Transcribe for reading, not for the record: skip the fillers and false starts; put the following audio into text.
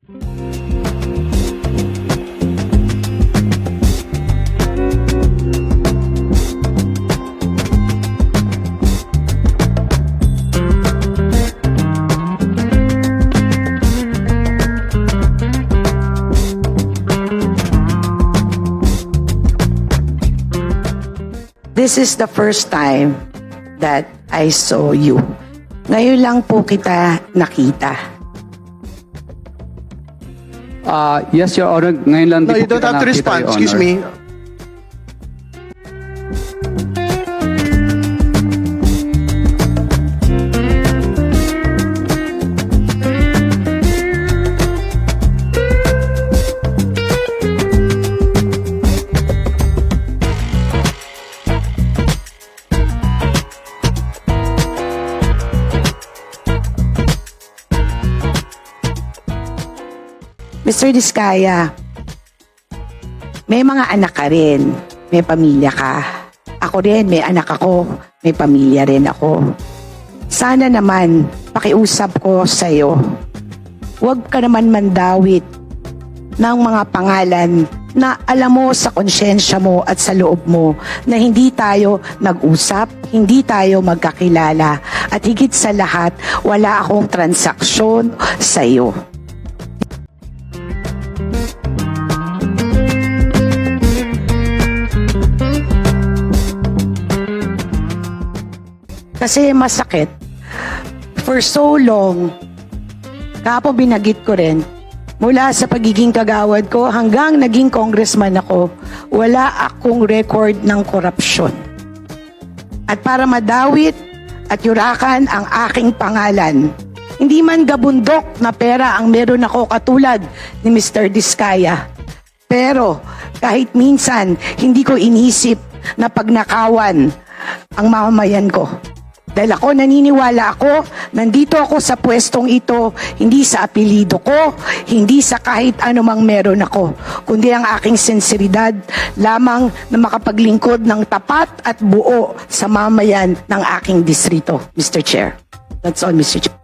This is the first time that I saw you. Ngayon lang po kita nakita. Yes, Your Honor. Ngayon lang No, din you po don't kita have to nakita, respond. Your Excuse Honor. me. Mr. Diskaya, may mga anak ka rin, may pamilya ka. Ako rin, may anak ako, may pamilya rin ako. Sana naman, pakiusap ko sa'yo, huwag ka naman mandawit ng mga pangalan na alam mo sa konsyensya mo at sa loob mo na hindi tayo nag-usap, hindi tayo magkakilala, at higit sa lahat, wala akong transaksyon sa'yo. Kasi masakit. For so long, kapo binagit ko rin, mula sa pagiging kagawad ko hanggang naging congressman ako, wala akong record ng korupsyon. At para madawit at yurakan ang aking pangalan, hindi man gabundok na pera ang meron ako katulad ni Mr. Diskaya. Pero kahit minsan, hindi ko inisip na pagnakawan ang mamamayan ko. Dahil ako naniniwala ako, nandito ako sa pwestong ito, hindi sa apelido ko, hindi sa kahit anumang meron ako, kundi ang aking sinseridad lamang na makapaglingkod ng tapat at buo sa mamayan ng aking distrito, Mr. Chair. That's all, Mr. Chair.